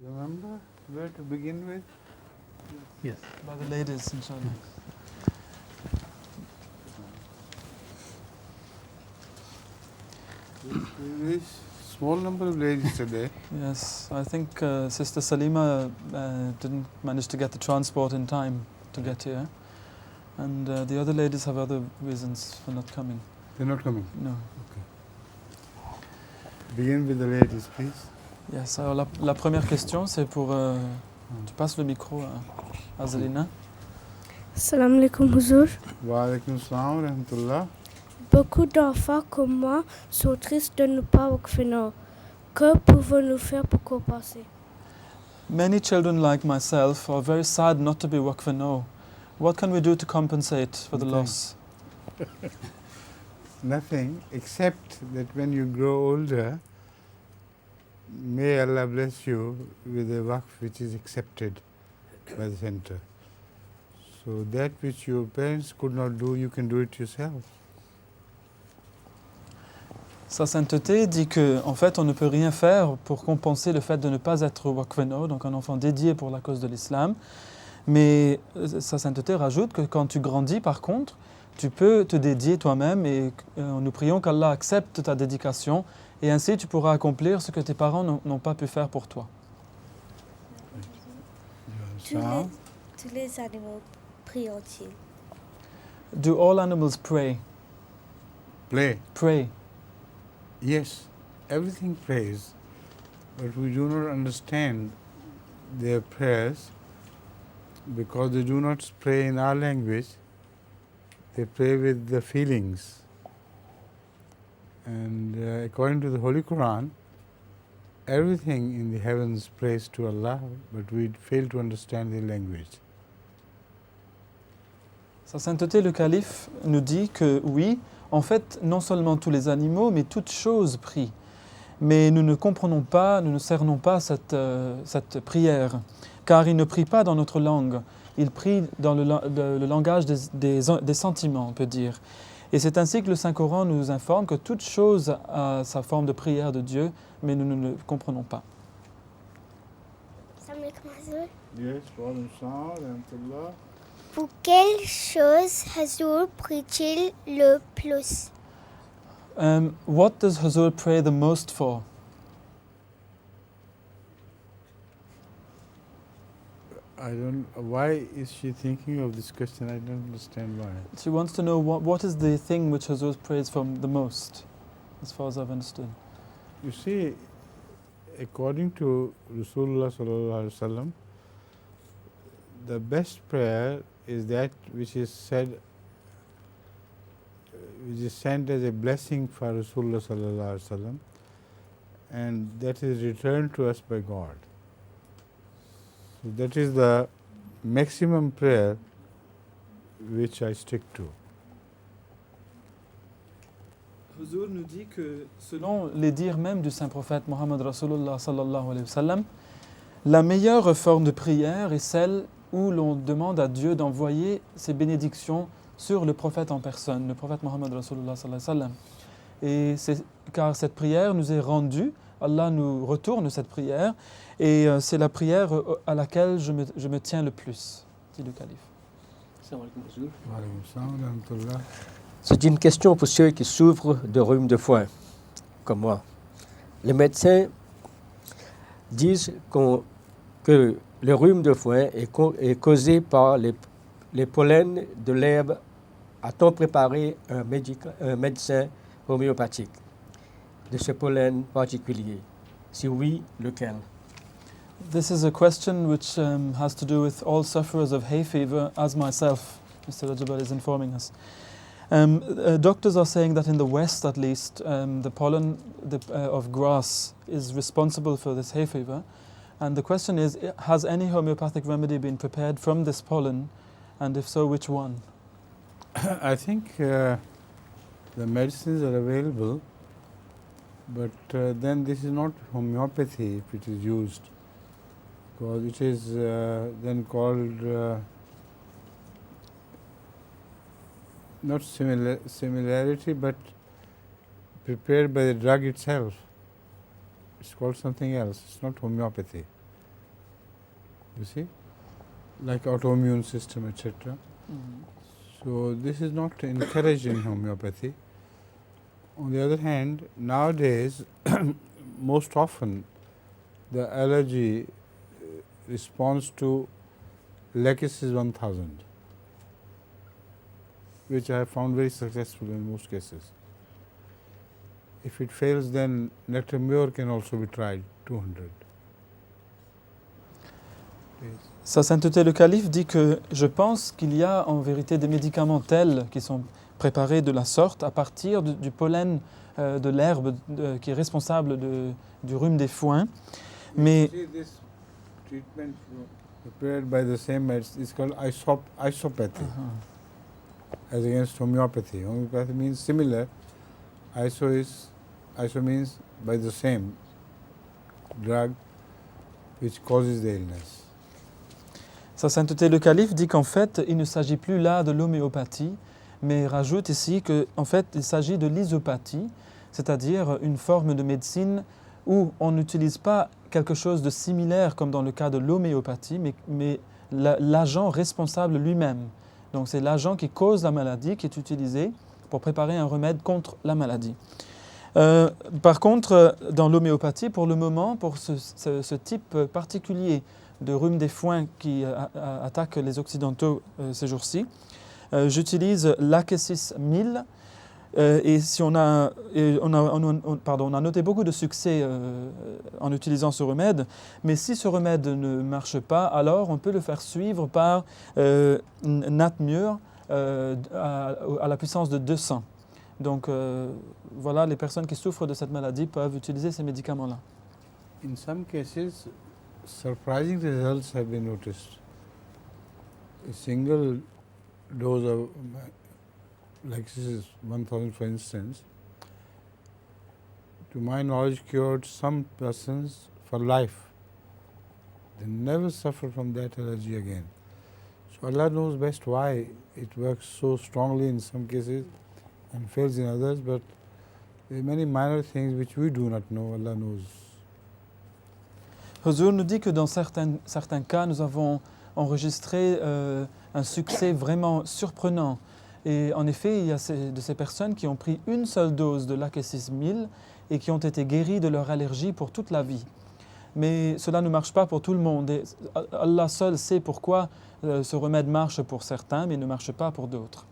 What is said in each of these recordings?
Remember where to begin with? Yes. By the ladies, inshallah. There is small number of ladies today. Yes, I think Sister Salima didn't manage to get the transport in time to get here. And the other ladies have other reasons for not coming. They're not coming. No. Begin with the ladies, please. Yes, alors la première question, c'est pour... tu passes le micro à Zalina. Salam alaikum Huzour. Wa alaikum salam wa rahmatullah. Beaucoup d'enfants comme moi sont tristes de ne pas wakfiner. Que pouvons-nous faire pour compenser? Many children like myself are very sad not to be Waqf No. What can we do to compensate for the loss? Nothing, except that when you grow older, may Allah bless you with a waqf which is accepted by the center. So that which your parents could not do, you can do it yourself. Sa sainteté dit que, en fait, on ne peut rien faire pour compenser le fait de ne pas être Waqf No, donc un enfant dédié pour la cause de l'islam. Mais sa sainteté rajoute que quand tu grandis, par contre, tu peux te dédier toi-même et nous prions qu'Allah accepte ta dédication et ainsi tu pourras accomplir ce que tes parents n'ont pas pu faire pour toi. Tous les animaux prient-ils? Do all animals pray? Play. Pray. Yes, everything prays, but we do not understand their prayers because they do not pray in our language, they pray with the feelings. And according to the Holy Quran, everything in the heavens prays to Allah, but we fail to understand their language. Sa sainteté, le calife, nous dit que oui, en fait, non seulement tous les animaux, mais toutes choses prient. Mais nous ne comprenons pas, nous ne cernons pas cette prière, car ils ne prient pas dans notre langue. Ils prient dans le langage des sentiments, on peut dire. Et c'est ainsi que le Saint-Coran nous informe que toute chose a sa forme de prière de Dieu, mais nous ne le comprenons pas. Yes, Pour quelle chose Hazur prie-t-il le plus? What does Hazur pray the most for? I don't. Why is she thinking of this question? I don't understand why. She wants to know what is the thing which Hazur prays for the most, as far as I've understood. You see, according to Rasulullah sallallahu alaihi wasallam, the best prayer is that which is said, which is sent as a blessing for Rasulullah sallallahu alaihi wasallam, and that is returned to us by God. So that is the maximum prayer which I stick to. Hazur nous dit que, selon les dires même du saint prophète Mohammed Rasulullah sallallahu alayhi wa sallam, la meilleure forme de prière est celle où l'on demande à Dieu d'envoyer ses bénédictions sur le prophète en personne, le prophète Mohammed Rasulullah sallallahu alayhi wa sallam. Et c'est car cette prière nous est rendue, Allah nous retourne cette prière, et c'est la prière à laquelle je me tiens le plus, dit le calife. C'est une question pour ceux qui souffrent de rhume de foin, comme moi. Les médecins disent que le rhume de foin est causé par les pollens de l'herbe. A-t-on préparé un médecin homéopathique de ce pollen particulier? Si oui, lequel? This is a question which has to do with all sufferers of hay fever, as myself, Mr. Rajabal is informing us. Doctors are saying that in the West, at least, the pollen of grass is responsible for this hay fever. And the question is, has any homeopathic remedy been prepared from this pollen? And if so, which one? I think the medicines are available, but then this is not homeopathy if it is used, because it is then called not similarity, but prepared by the drug itself. It's called something else. It's not homeopathy. you see, like autoimmune system, etc. So this is not encouraged in homeopathy. On the other hand, nowadays, most often, the allergy responds to Lachesis 1000, which I have found very successful in most cases. If it fails, then Netremure can also be tried, 200. Sa sainteté le calife dit que je pense qu'il y a en vérité des médicaments tels qui sont préparés de la sorte à partir du pollen de l'herbe qui est responsable du rhume des foins. Mais this treatment prepared by the same medicine is called isopathy, as against homeopathy. Homeopathy means similar. Iso means by the same drug which causes the illness. Sa sainteté le calife dit qu'en fait, il ne s'agit plus là de l'homéopathie, mais il rajoute ici qu'en fait, il s'agit de l'isopathie, c'est-à-dire une forme de médecine où on n'utilise pas quelque chose de similaire comme dans le cas de l'homéopathie, mais l'agent responsable lui-même. Donc c'est l'agent qui cause la maladie qui est utilisé pour préparer un remède contre la maladie. Par contre, dans l'homéopathie, pour le moment, pour ce type particulier de rhume des foins qui attaque les Occidentaux ces jours-ci, j'utilise Lachesis 1000 et si on a noté beaucoup de succès en utilisant ce remède, mais si ce remède ne marche pas, alors on peut le faire suivre par Natmure à la puissance de 200. Donc voilà, les personnes qui souffrent de cette maladie peuvent utiliser ces médicaments-là. In some cases, surprising results have been noticed. A single dose of Lachesis 1000, for instance, to my knowledge, cured some persons for life. They never suffer from that allergy again. So Allah knows best why it works so strongly in some cases and fails in others, but there are many minor things which we do not know, Allah knows. Huzur nous dit que dans certains cas, nous avons enregistré un succès vraiment surprenant. Et en effet, il y a de ces personnes qui ont pris une seule dose de Lachesis 1000 et qui ont été guéries de leur allergie pour toute la vie. Mais cela ne marche pas pour tout le monde. Et Allah seul sait pourquoi ce remède marche pour certains, mais ne marche pas pour d'autres.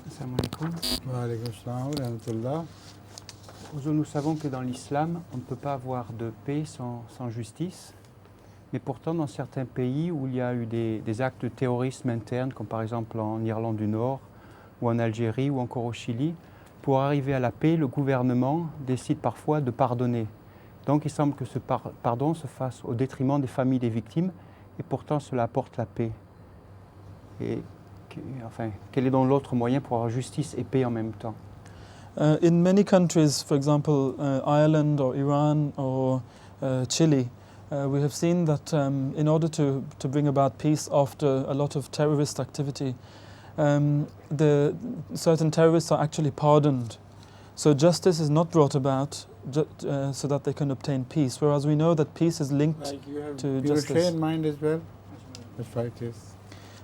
Assalamu alaikum. Wa alaykum assalam wa rahmatullah. Nous savons que dans l'islam, on ne peut pas avoir de paix sans justice. Mais pourtant, dans certains pays où il y a eu des actes de terrorisme interne, comme par exemple en Irlande du Nord, ou en Algérie, ou encore au Chili, pour arriver à la paix, le gouvernement décide parfois de pardonner. Donc il semble que ce pardon se fasse au détriment des familles des victimes, et pourtant cela apporte la paix. Et enfin, quel est donc l'autre moyen pour avoir justice et paix en même temps? In many countries, for example, Ireland or Iran or Chile, we have seen that in order to bring about peace after a lot of terrorist activity, certain terrorists are actually pardoned. So justice is not brought about so that they can obtain peace, whereas we know that peace is linked Like you have to purity justice. in mind as well? That's right, yes.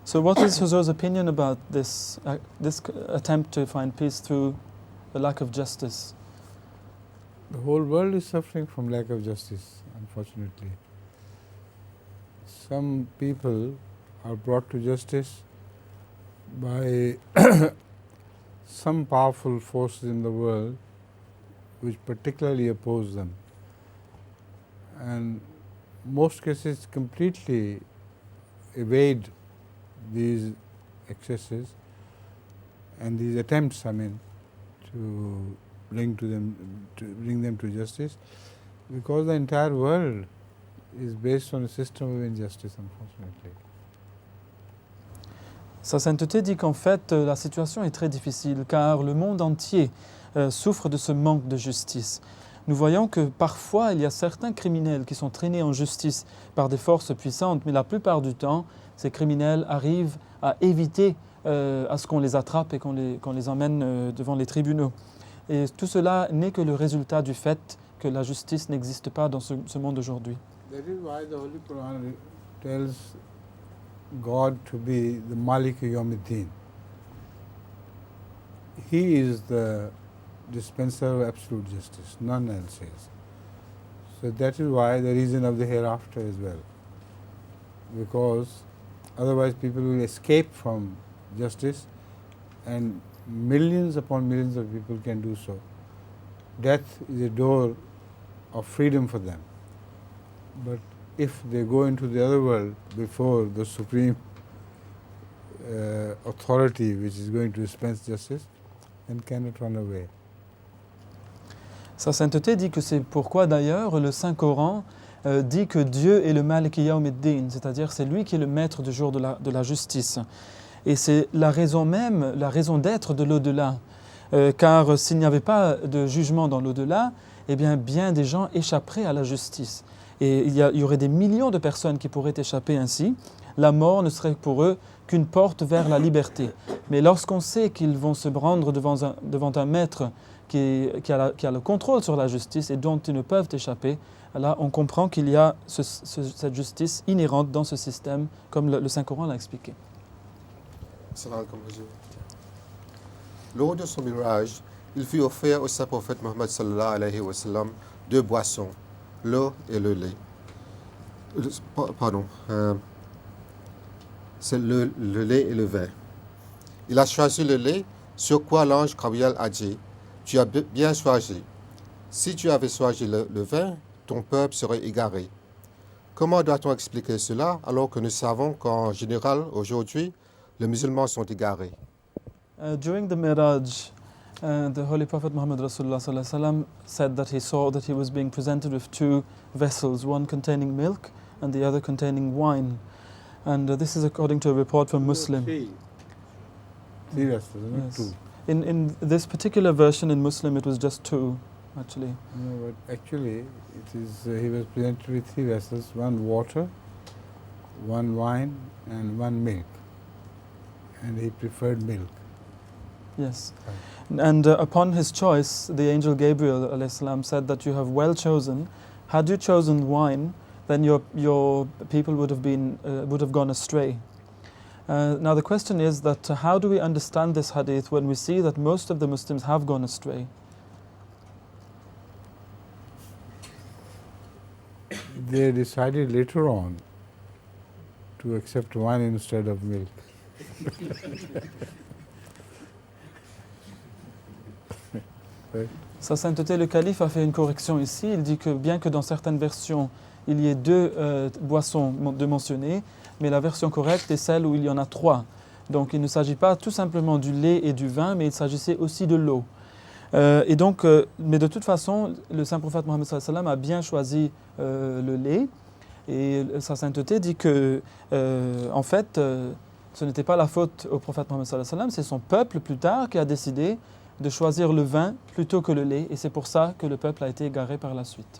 So what is Huzur's opinion about this attempt to find peace through the lack of justice? The whole world is suffering from lack of justice, unfortunately. Some people are brought to justice by some powerful forces in the world which particularly oppose them. And most cases completely evade these excesses and these attempts, to bring them to justice, because the entire world is based on a system of injustice, unfortunately. Sa sainteté dit qu'en fait, la situation est très difficile car le monde entier souffre de ce manque de justice. Nous voyons que parfois, il y a certains criminels qui sont traînés en justice par des forces puissantes, mais la plupart du temps, ces criminels arrivent à éviter à ce qu'on les attrape et qu'on les emmène devant les tribunaux. Et tout cela n'est que le résultat du fait que la justice n'existe pas dans ce monde aujourd'hui. That is why the Holy Quran tells God to be the Malik Yawmiddin. He is the dispenser of absolute justice, none else is. So that is why the reason of the hereafter as well. Because otherwise people will escape from justice, and millions upon millions of people can do so. Death is a door of freedom for them. But if they go into the other world before the supreme authority which is going to dispense justice, then cannot run away. Sa sainteté dit que c'est pourquoi d'ailleurs le Saint-Coran dit que Dieu est le Malik Yawmiddin, c'est-à-dire c'est lui qui est le maître du jour de la justice. Et c'est la raison même, la raison d'être de l'au-delà. Car s'il n'y avait pas de jugement dans l'au-delà, eh bien des gens échapperaient à la justice. Et il y aurait des millions de personnes qui pourraient échapper ainsi. La mort ne serait pour eux qu'une porte vers la liberté. Mais lorsqu'on sait qu'ils vont se rendre devant un maître qui a le contrôle sur la justice et dont ils ne peuvent échapper, là on comprend qu'il y a cette justice inhérente dans ce système, comme le Saint-Coran l'a expliqué. Lors de son mirage, il fut offert au saint prophète Mohammed sallallahu alayhi wa sallam 2 boissons, l'eau et le lait. C'est le lait et le vin. Il a choisi le lait, sur quoi l'ange Gabriel a dit: tu as bien choisi. Si tu avais choisi le vin, ton peuple serait égaré. Comment doit-on expliquer cela alors que nous savons qu'en général, aujourd'hui, les musulmans sont égarés? During the Miraj, the Holy Prophet Muhammad Rasulullah sallallahu alaihi wasallam said that he saw that he was being presented with 2 vessels, one containing milk and the other containing wine. And this is according to a report from Muslim. 3 vessels, not Yes. 2. In this particular version in Muslim, it was just 2, actually. No, but actually it is he was presented with 3 vessels, 1 water, 1 wine and 1 milk. And he preferred milk. Yes. And upon his choice, the angel Gabriel alayhi salam said that you have well chosen. Had you chosen wine, then your people would have gone astray. Now the question is that how do we understand this hadith when we see that most of the Muslims have gone astray? They decided later on to accept wine instead of milk. Right? Sa sainteté, le calife a fait une correction ici. Il dit que bien que dans certaines versions, il y ait 2 boissons de mentionnées, mais la version correcte est celle où il y en a 3. Donc il ne s'agit pas tout simplement du lait et du vin, mais il s'agissait aussi de l'eau. Mais de toute façon, le saint prophète Mohammed sallallahu alayhi wa sallam a bien choisi le lait. Et sa sainteté dit que, en fait, ce n'était pas la faute au prophète Mohammed sallallahu alayhi wa sallam, c'est son peuple plus tard qui a décidé de choisir le vin plutôt que le lait. Et c'est pour ça que le peuple a été égaré par la suite.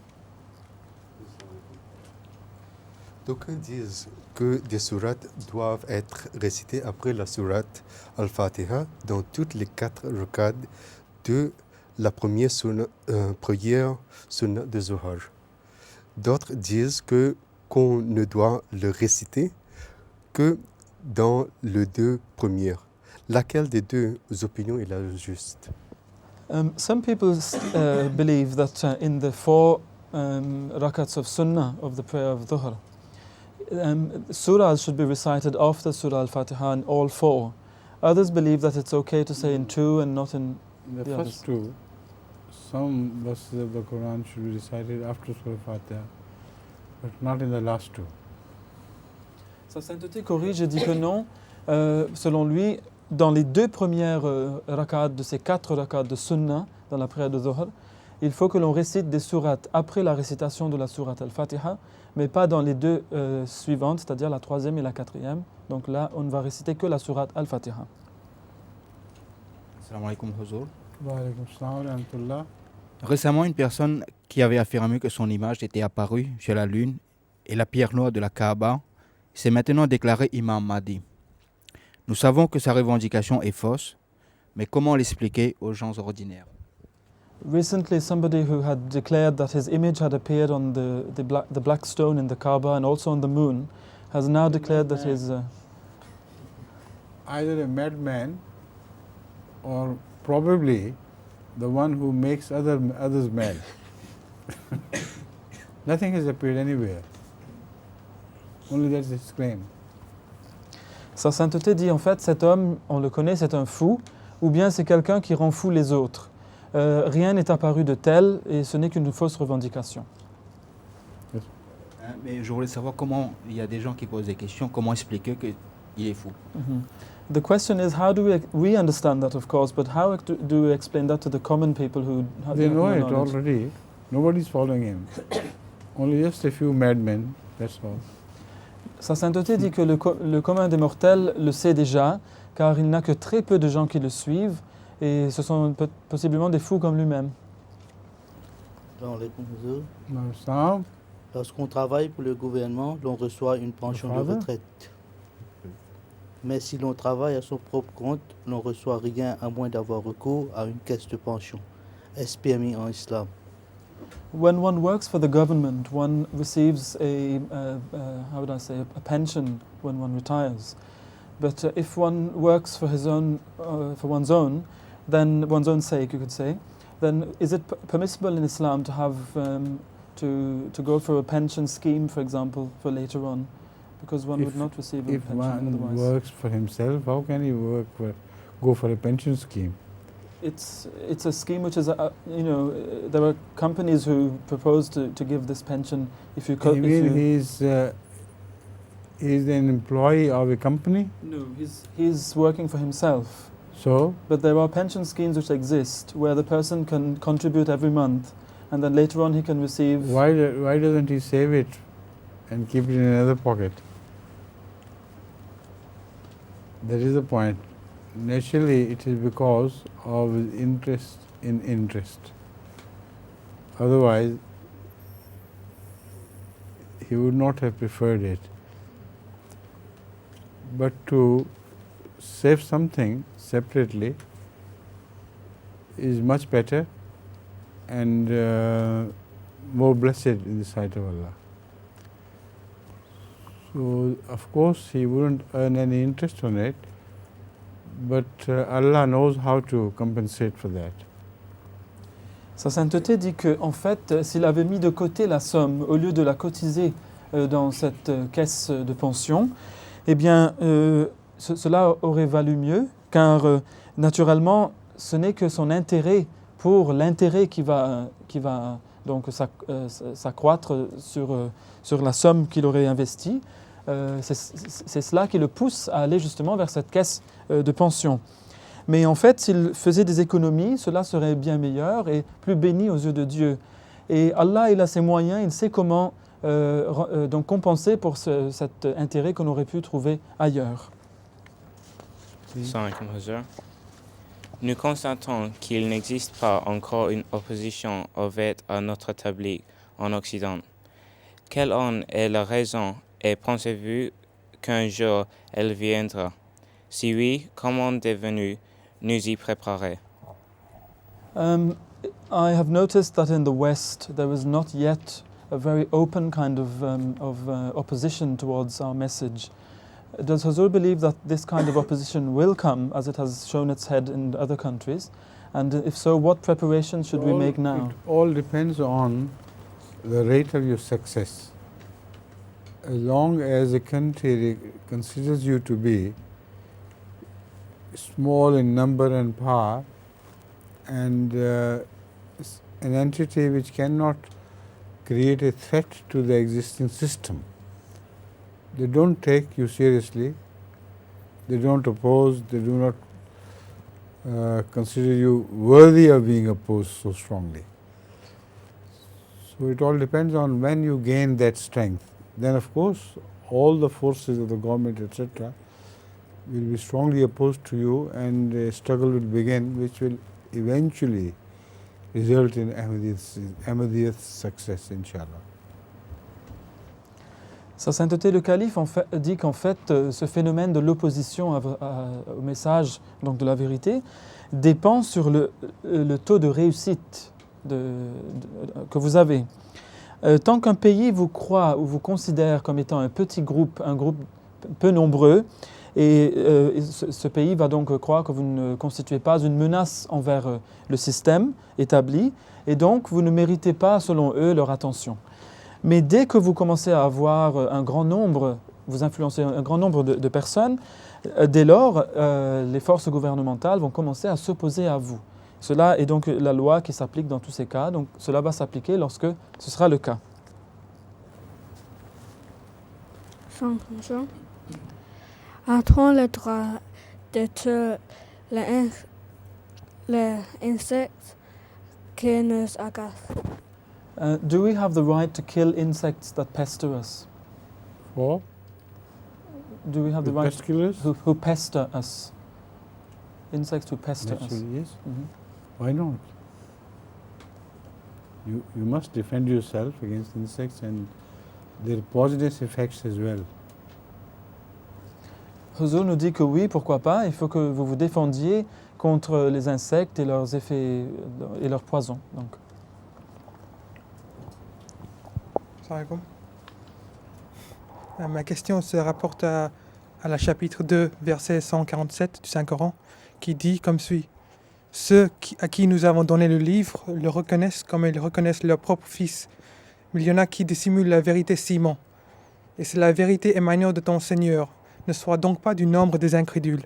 D'aucuns disent que des sourates doivent être récitées après la sourate Al-Fatiha dans toutes les 4 rak'at de la première prière sunna de Zohar. D'autres disent qu'on ne doit le réciter que dans les 2 premières. Laquelle des 2 opinions est la juste? Some people believe that in the 4 rakats of sunnah of the prayer of Dhuhr, surahs should be recited after Surah Al-Fatiha in all 4. Others believe that it's okay to say in 2 and not in In the the first 2, some verses of the Quran should be recited after Surah Fatiha, but not in the last 2. Sa sainteté corrige et dit que non. Selon lui, dans les 2 premières rak'at de ces 4 rak'at de sunnah dans la prière de Dhuhr, il faut que l'on récite des sourates après la récitation de la sourate Al-Fatiha, mais pas dans les 2 suivantes, c'est-à-dire la 3e et la 4e. Donc là, on ne va réciter que la sourate Al-Fatiha. Assalamu alaikum, Huzour. Wa alaykum assalam wa rahmatullah. Récemment, une personne qui avait affirmé que son image était apparue sur la lune et la pierre noire de la Kaaba s'est maintenant déclaré Imam Mahdi. Nous savons que sa revendication est fausse, mais comment l'expliquer aux gens ordinaires? Recently, somebody who had declared that his image had appeared on the black stone in the Kaaba and also on the moon has now declared that his... Either a madman or probably the one who makes others mad. Nothing has appeared anywhere. Only that's his claim. Sa sainteté dit en fait cet homme, on le connaît, c'est un fou, ou bien c'est quelqu'un qui rend fou les autres. Rien n'est apparu de tel et ce n'est qu'une fausse revendication. Mais je voulais savoir comment il y a des gens qui posent des questions, comment expliquer qu'il est fou. The question is, how do we understand that, of course, but how do we explain that to the common people who have They know no it knowledge? already. Nobody's following him. Only just a few madmen, that's all. Sa sainteté dit que le commun des mortels le sait déjà, car il n'a que très peu de gens qui le suivent, et ce sont possiblement des fous comme lui-même. Lorsqu'on travaille pour le gouvernement, l'on reçoit une pension de retraite. Mais si l'on travaille à son propre compte, l'on ne reçoit rien à moins d'avoir recours à une caisse de pension. Est-ce permis en islam? When one works for the government, one receives a pension when one retires. But if one works for one's own, then one's own sake, you could say, then is it permissible in Islam to have to go for a pension scheme, for example, for later on, because one would not receive a pension otherwise? If one works for himself, how can he go for a pension scheme? It's a scheme which is, there are companies who propose to give this pension if you... He's an employee of a company? No, he's working for himself. So? But there are pension schemes which exist where the person can contribute every month and then later on he can receive... Why doesn't he save it and keep it in another pocket? That is the point. Naturally, it is because of his interest in interest. Otherwise, he would not have preferred it. But to save something separately is much better and more blessed in the sight of Allah. So, of course, he wouldn't earn any interest on it, but Allah knows how to compensate for that. Sa sainteté dit que, en fait, s'il avait mis de côté la somme au lieu de la cotiser dans cette caisse de pension, eh bien, cela aurait valu mieux, car naturellement, ce n'est que son intérêt pour l'intérêt qui va donc s'accroître sur la somme qu'il aurait investie. C'est cela qui le pousse à aller justement vers cette caisse de pension. Mais en fait, s'il faisait des économies, cela serait bien meilleur et plus béni aux yeux de Dieu. Et Allah, il a ses moyens, il sait comment donc compenser pour cet intérêt qu'on aurait pu trouver ailleurs. Nous constatons qu'il n'existe pas encore une opposition ouverte à notre tablique en Occident. Quelle en est la raison et pensez-vous qu'un jour elle viendra? Si oui, comment devons-nous nous y préparer? I have noticed that in the West there is not yet a very open kind of opposition towards our message. Does Huzur believe that this kind of opposition will come as it has shown its head in other countries? And if so, what preparations should we make now? It all depends on the rate of your success. As long as a country considers you to be small in number and power and an entity which cannot create a threat to the existing system, they don't take you seriously, they don't oppose, they do not consider you worthy of being opposed so strongly. So it all depends on when you gain that strength. Then of course all the forces of the government, etc., will be strongly opposed to you and a struggle will begin which will eventually result in Ahmadiyyat's success, inshallah. Sa sainteté le calife dit qu'en fait ce phénomène de l'opposition au message donc de la vérité dépend sur le taux de réussite que vous avez. Tant qu'un pays vous croit ou vous considère comme étant un petit groupe, un groupe peu nombreux, et ce pays va donc croire que vous ne constituez pas une menace envers le système établi, et donc vous ne méritez pas, selon eux, leur attention. Mais dès que vous commencez à avoir un grand nombre, vous influencez un grand nombre de personnes, dès lors, les forces gouvernementales vont commencer à s'opposer à vous. Cela est donc la loi qui s'applique dans tous ces cas, donc cela va s'appliquer lorsque ce sera le cas. A-t-on le droit de tuer les insectes qui nous agacent? Do we have the right to kill insects that pester us? For Do we have the the right pest killers? who pester us? Insects who pester us. Naturally, yes. Mhm. Why not? You must defend yourself against insects and their poisonous effects as well. Huzur nous dit que oui, pourquoi pas, il faut que vous vous défendiez contre les insectes et leurs effets et leurs poisons. Donc. Salam alaikum. Ma question se rapporte à la chapitre 2, verset 147 du Saint-Coran, qui dit comme suit. Ceux à qui nous avons donné le livre le reconnaissent comme ils reconnaissent leur propre fils. Mais il y en a qui dissimulent la vérité sciemment. Et c'est la vérité émanant de ton Seigneur. Ne sois donc pas du nombre des incrédules.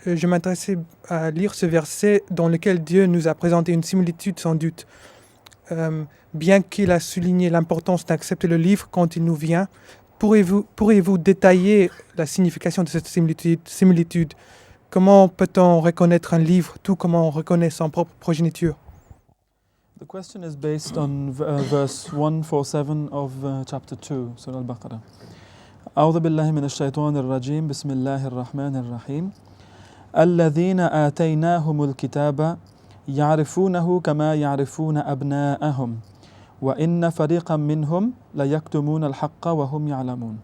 Je m'intéressais à lire ce verset dans lequel Dieu nous a présenté une similitude sans doute. Bien qu'il a souligné l'importance d'accepter le livre quand il nous vient, pourriez-vous détailler la signification de cette similitude? Comment peut-on reconnaître un livre tout comme on reconnaît son propre progéniture? The question is based on verse 147 of chapter 2, Surah Al-Baqarah. أعوذ بالله من الشيطان الرجيم بسم الله الرحمن الرحيم الذين آتيناهم الكتاب يعرفونه كما يعرفون أبناءهم وإن فريقا منهم ليكتمون الحق وهم يعلمون.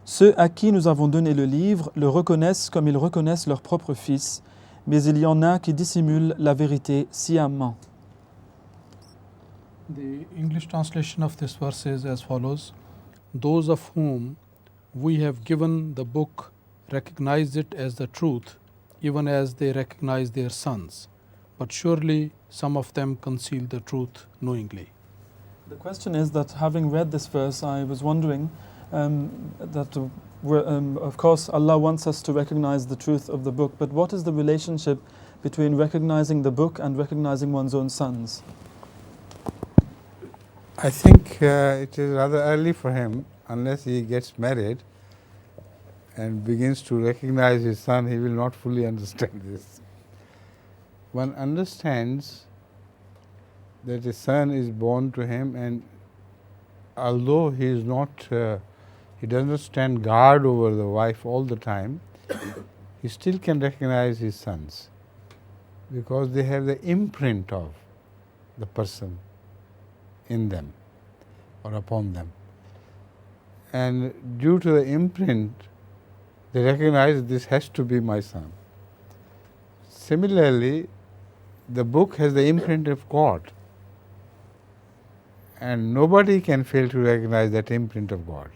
Ceux à qui nous avons donné le livre le reconnaissent comme ils reconnaissent leur propre fils, mais il y en a qui dissimulent la vérité sciemment. The English translation of this verse is as follows: Those of whom we have given the book recognize it as the truth, even as they recognize their sons. But surely some of them conceal the truth knowingly. The question is that, having read this verse, I was wondering that, of course, Allah wants us to recognize the truth of the book, but what is the relationship between recognizing the book and recognizing one's own sons? I think it is rather early for him. Unless he gets married and begins to recognize his son, he will not fully understand this. One understands that a son is born to him, and although he is not, he does not stand guard over the wife all the time, he still can recognize his sons because they have the imprint of the person in them or upon them. And due to the imprint, they recognize this has to be my son. Similarly, the book has the imprint of God, and nobody can fail to recognize that imprint of God.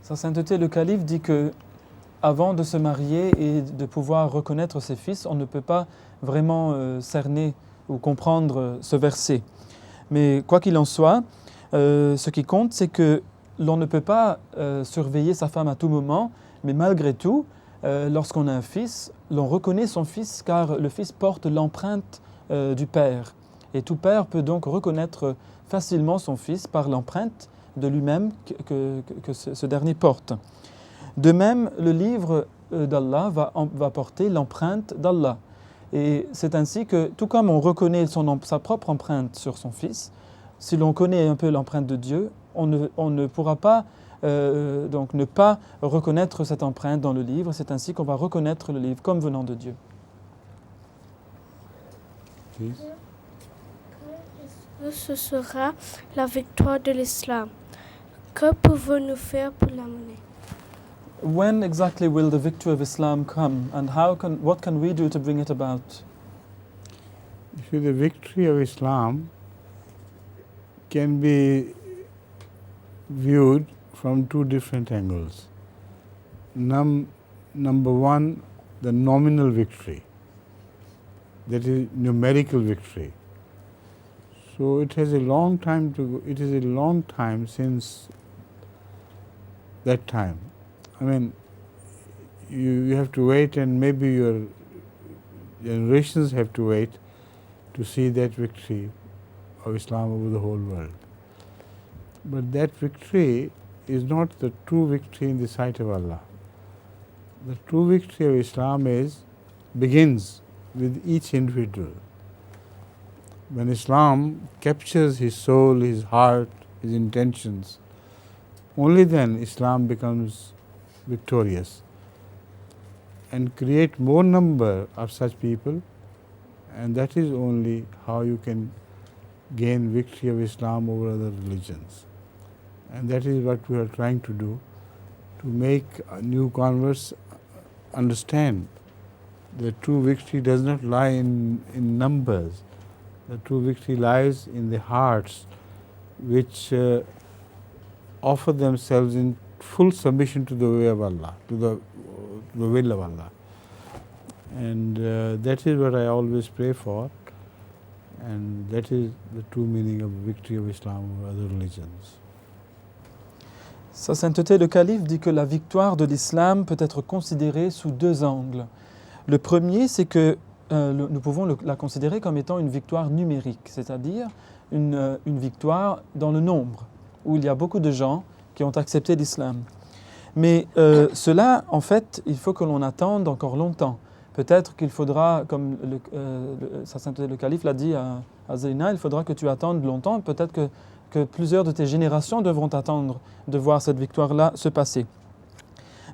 Sa sainteté, le calife, dit que avant de se marier et de pouvoir reconnaître ses fils, on ne peut pas vraiment cerner ou comprendre ce verset. Mais quoi qu'il en soit, ce qui compte, c'est que l'on ne peut pas surveiller sa femme à tout moment, mais malgré tout, lorsqu'on a un fils, l'on reconnaît son fils car le fils porte l'empreinte du père. Et tout père peut donc reconnaître facilement son fils par l'empreinte de lui-même que ce dernier porte. De même, le livre d'Allah va porter l'empreinte d'Allah. Et c'est ainsi que, tout comme on reconnaît sa propre empreinte sur son fils, si l'on connaît un peu l'empreinte de Dieu, on ne pourra pas donc ne pas reconnaître cette empreinte dans le livre. C'est ainsi qu'on va reconnaître le livre comme venant de Dieu. Ce sera la victoire de l'islam. Que pouvons-nous faire pour l'amener? When exactly will the victory of Islam come, and what can we do to bring it about? You see, the victory of Islam can be viewed from two different angles. Number one, the nominal victory, that is numerical victory. So it has a long time to go. It is a long time since that time. I mean, you have to wait, and maybe your generations have to wait to see that victory of Islam over the whole world. But that victory is not the true victory in the sight of Allah. The true victory of Islam begins with each individual. When Islam captures his soul, his heart, his intentions, only then Islam becomes victorious, and create more number of such people, and that is only how you can gain victory of Islam over other religions. And that is what we are trying to do, to make new converts understand the true victory does not lie in numbers. The true victory lies in the hearts which offer themselves in full submission to the way of Allah, to the will of Allah. And that is what I always pray for, and that is the true meaning of victory of Islam over other religions. Sa sainteté le calife dit que la victoire de l'islam peut être considérée sous deux angles. Le premier, c'est que nous pouvons la considérer comme étant une victoire numérique, c'est-à-dire une victoire dans le nombre, où il y a beaucoup de gens qui ont accepté l'islam. Mais cela, en fait, il faut que l'on attende encore longtemps. Peut-être qu'il faudra, comme sa sainteté le calife l'a dit à Zeyna, il faudra que tu attendes longtemps, peut-être que plusieurs de tes générations devront attendre de voir cette victoire-là se passer.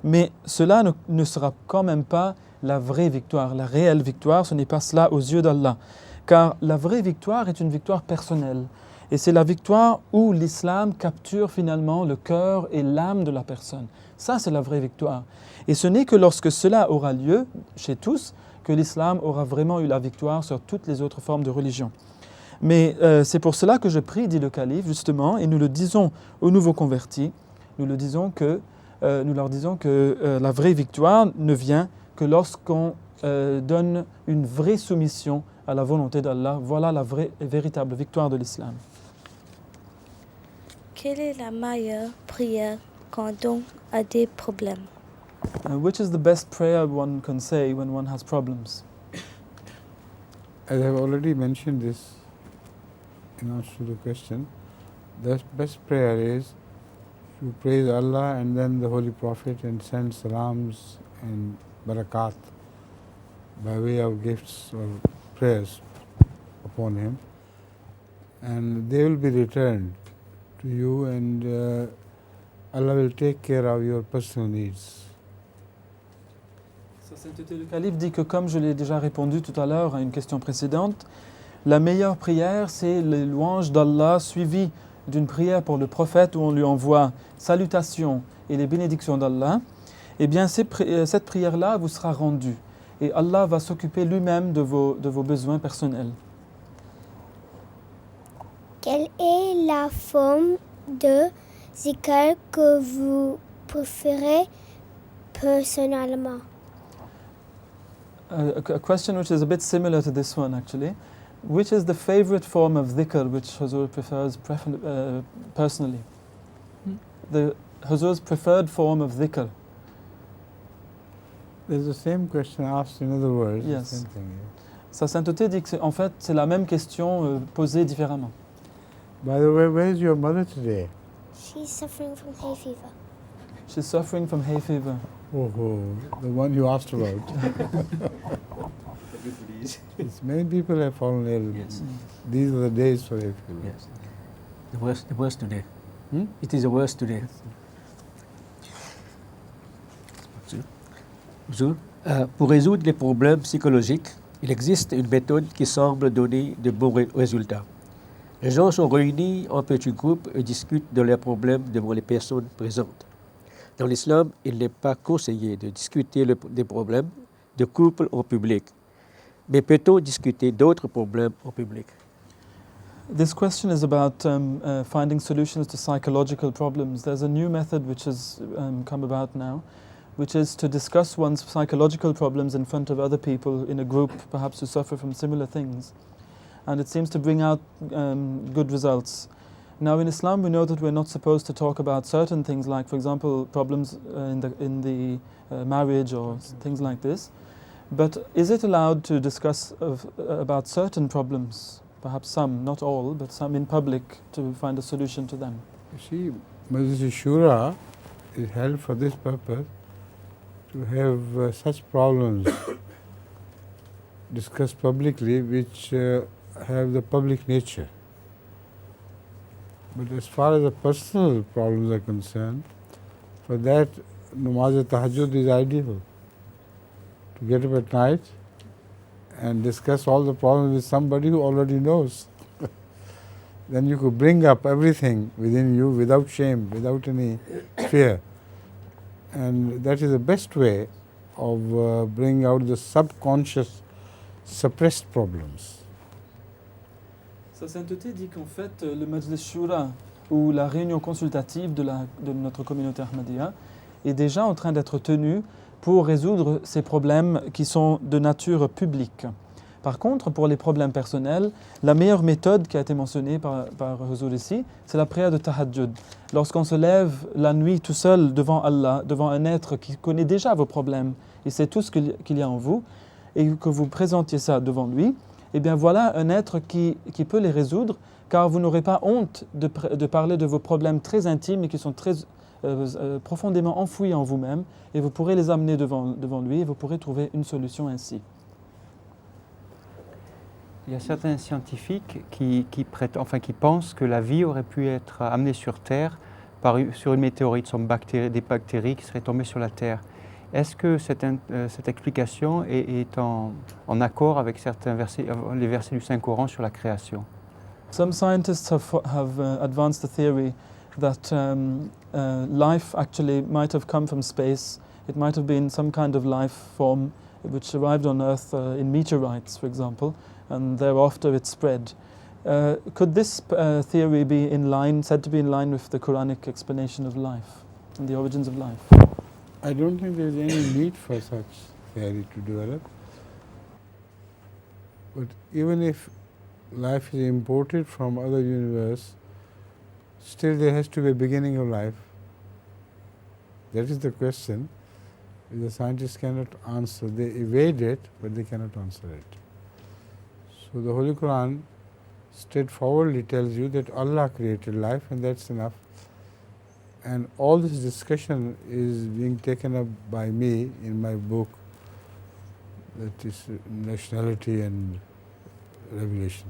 Mais cela ne sera quand même pas la vraie victoire, la réelle victoire, ce n'est pas cela aux yeux d'Allah. Car la vraie victoire est une victoire personnelle. Et c'est la victoire où l'islam capture finalement le cœur et l'âme de la personne. Ça, c'est la vraie victoire. Et ce n'est que lorsque cela aura lieu chez tous que l'islam aura vraiment eu la victoire sur toutes les autres formes de religion. Mais c'est pour cela que je prie, dit le calife, justement, et nous le disons aux nouveaux convertis, nous leur disons que la vraie victoire ne vient que lorsqu'on donne une vraie soumission à la volonté d'Allah. Voilà la vraie et véritable victoire de l'islam. Quelle est la meilleure prière quand on a des problèmes? Which is the best prayer one can say when one has problems? As I have already mentioned this in answer to the question, the best prayer is to praise Allah and then the Holy Prophet and send salams and barakat by way of gifts or prayers upon him, and they will be returned to you, and Allah will take care of your personal needs. Sa sainteté le calife dit que, comme je l'ai déjà répondu tout à l'heure à une question précédente, la meilleure prière, c'est les louanges d'Allah suivies d'une prière pour le prophète où on lui envoie salutations et les bénédictions d'Allah. Eh bien, cette prière-là vous sera rendue et Allah va s'occuper lui-même de vos besoins personnels. Quelle est la forme de zikr que vous préférez personnellement? A question which is a bit similar to this one, actually. Which is the favorite form of dhikr which Huzur prefers personally? The Huzur's preferred form of dhikr. There's the same question asked in other words. Yes. Same thing, yeah. Sa sainteté dit que en fait c'est la même question posée différemment. By the way, where is your mother today? She's suffering from hay fever. She's suffering from hay fever. Oh, the one you asked about. Many people have fallen ill. Yes. These are the days for hay fever. Yes. The worst today. It is the worst today. Pour résoudre les problèmes psychologiques, il existe une méthode qui semble donner de bons résultats. Les gens sont réunis en petits groupes et discutent de leurs problèmes devant les personnes présentes. Dans l'islam, il n'est pas conseillé de discuter des problèmes de couple en public, mais peut-on discuter d'autres problèmes en public? This question is about finding solutions to psychological problems. There's a new method which has come about now, which is to discuss one's psychological problems in front of other people in a group, perhaps who suffer from similar things. And it seems to bring out good results. Now in Islam we know that we're not supposed to talk about certain things, like for example problems in the marriage or things like this. But is it allowed to discuss about certain problems, perhaps some, not all, but some in public, to find a solution to them? You see, Majlis Shura is held for this purpose, to have such problems discussed publicly which have the public nature. But as far as the personal problems are concerned, for that namaz-e-tahajjud is ideal. To get up at night and discuss all the problems with somebody who already knows. Then you could bring up everything within you without shame, without any fear. And that is the best way of bringing out the subconscious, suppressed problems. Sa sainteté dit qu'en fait, le Majlis Shura, ou la réunion consultative de notre communauté Ahmadiyya, est déjà en train d'être tenue pour résoudre ces problèmes qui sont de nature publique. Par contre, pour les problèmes personnels, la meilleure méthode qui a été mentionnée par Huzour ici, c'est la prière de Tahajjud. Lorsqu'on se lève la nuit tout seul devant Allah, devant un être qui connaît déjà vos problèmes, et sait tout ce qu'il y a en vous, et que vous présentiez ça devant lui, eh bien voilà un être qui peut les résoudre, car vous n'aurez pas honte de parler de vos problèmes très intimes et qui sont très profondément enfouis en vous-même, et vous pourrez les amener devant lui et vous pourrez trouver une solution ainsi. Il y a certains scientifiques qui pensent que la vie aurait pu être amenée sur Terre sur une météorite, des bactéries qui seraient tombées sur la Terre. Est-ce que cette explication est en accord avec les versets du Saint-Coran sur la création? Some scientists have advanced the theory that life actually might have come from space. It might have been some kind of life form which arrived on Earth in meteorites, for example, and thereafter it spread. Could this theory be said to be in line with the Quranic explanation of life and the origins of life? I don't think there is any need for such theory to develop. But even if life is imported from other universe, still there has to be a beginning of life. That is the question which the scientists cannot answer. They evade it, but they cannot answer it. So the Holy Quran straightforwardly tells you that Allah created life, and that's enough. And all this discussion is being taken up by me in my book, that is Nationality and Revelation.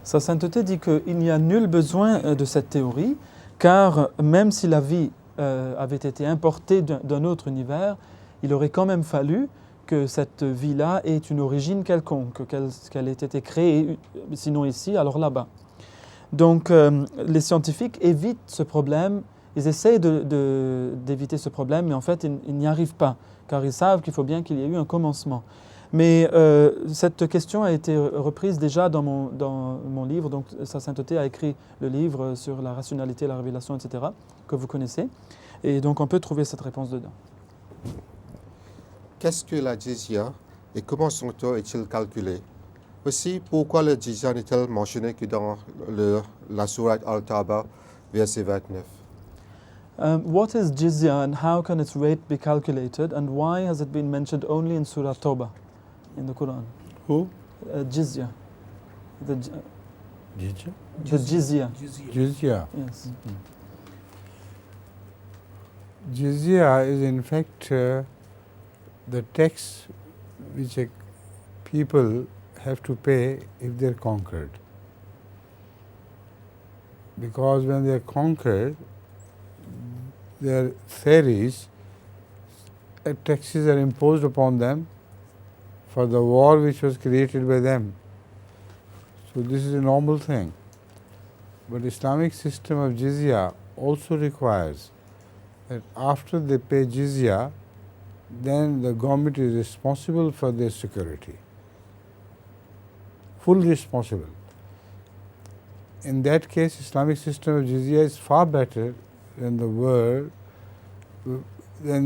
Sa sainteté dit qu'il n'y a nul besoin de cette théorie, car même si la vie avait été importée d'un autre univers, il aurait quand même fallu que cette vie-là ait une origine quelconque, qu'elle ait été créée, sinon ici, alors là-bas. Donc les scientifiques évitent ce problème, ils essayent d'éviter ce problème, mais en fait ils n'y arrivent pas, car ils savent qu'il faut bien qu'il y ait eu un commencement. Mais cette question a été reprise déjà dans mon livre, donc Sa Sainteté a écrit le livre sur la rationalité, la révélation, etc., que vous connaissez, et donc on peut trouver cette réponse dedans. Qu'est-ce que la jizya et comment son taux est-il calculé? Aussi, pourquoi le jizya n'est-elle mentionné que dans la sourate Al-Taba, verset 29? What is jizya and how can its rate be calculated, and why has it been mentioned only in Surah Tawbah in the Quran? Who? Jizya. Jizya? The jizya. Jizya. Yes. Mm-hmm. Jizya is in fact the tax which people have to pay if they are conquered. Because when they are conquered, their theories, taxes are imposed upon them for the war which was created by them. So this is a normal thing. But Islamic system of jizya also requires that after they pay jizya, then the government is responsible for their security, fully responsible. In that case, Islamic system of jizya is far better than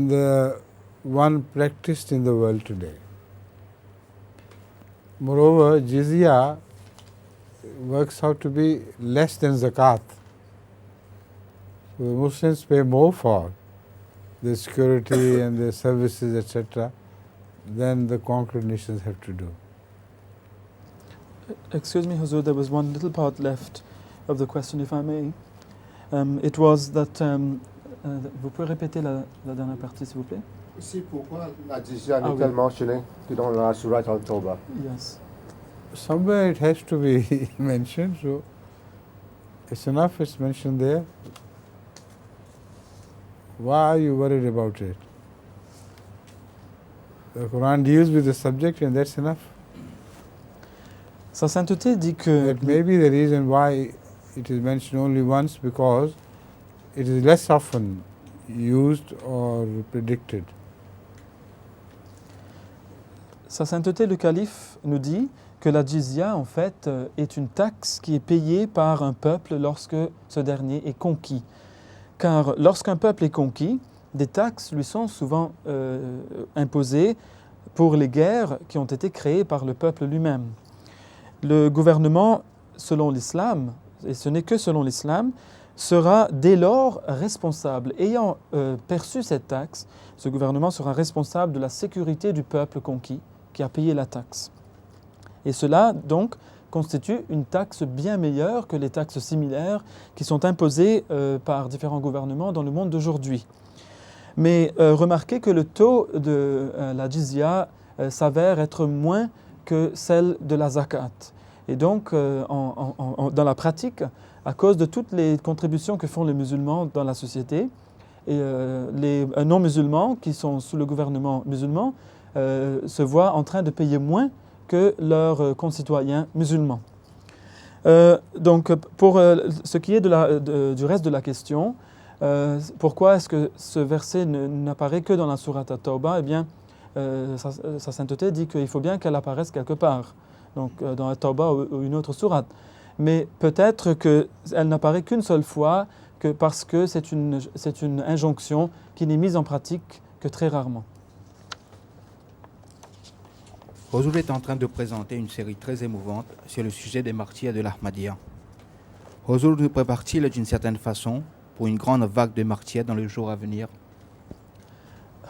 the one practiced in the world today. Moreover, jizya works out to be less than zakat. So the Muslims pay more for the security and the services, etc., than the conquered nations have to do. Excuse me, Huzur, there was one little part left of the question, if I may. It was that... vous pouvez répéter la dernière partie, s'il vous plaît? Aussi, pourquoi la jizya n'est-elle mentionnée que dans la sourate Al-Tawbah? Yes. Somewhere it has to be mentioned, so it's enough it's mentioned there. Why are you worried about it? The Quran deals with the subject and that's enough. Sa sainteté dit que... That may be the reason why it is mentioned only once, because it is less often used or predicted. Sa sainteté, le calife, nous dit que la jizya, en fait, est une taxe qui est payée par un peuple lorsque ce dernier est conquis. Car lorsqu'un peuple est conquis, des taxes lui sont souvent imposées pour les guerres qui ont été créées par le peuple lui-même. Le gouvernement, selon l'islam, et ce n'est que selon l'islam, sera dès lors responsable. Ayant perçu cette taxe, ce gouvernement sera responsable de la sécurité du peuple conquis qui a payé la taxe. Et cela, donc, constitue une taxe bien meilleure que les taxes similaires qui sont imposées par différents gouvernements dans le monde d'aujourd'hui. Mais remarquez que le taux de la jizya s'avère être moins que celle de la zakat. Et donc, dans la pratique, à cause de toutes les contributions que font les musulmans dans la société, et les non-musulmans qui sont sous le gouvernement musulman se voient en train de payer moins que leurs concitoyens musulmans. Donc, pour ce qui est du reste de la question, pourquoi est-ce que ce verset n'apparaît que dans la sourate At-Tawbah? Eh bien, sa sainteté dit qu'il faut bien qu'elle apparaisse quelque part, donc dans At-Tawbah ou une autre sourate. Mais peut-être qu'elle n'apparaît qu'une seule fois, parce que c'est une injonction qui n'est mise en pratique que très rarement. Huzur est en train de présenter une série très émouvante sur le sujet des martyrs de l'Ahmadiyya. Huzur nous prépare-t-il d'une certaine façon pour une grande vague de martyrs dans les jours à venir?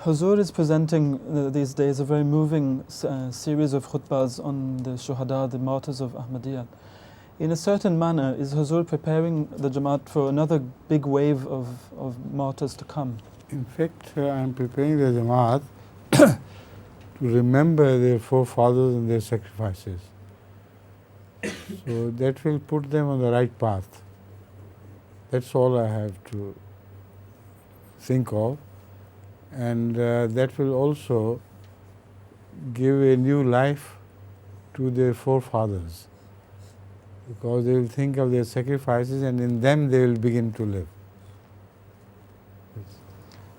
Huzur is presenting these days a very moving series of khutbahs on the shuhada, the martyrs of Ahmadiyya. In a certain manner, is Huzur preparing the Jamaat for another big wave of martyrs to come? In fact, I am preparing the Jamaat to remember their forefathers and their sacrifices. So that will put them on the right path. That's all I have to think of. And that will also give a new life to their forefathers, because they will think of their sacrifices and in them they will begin to live.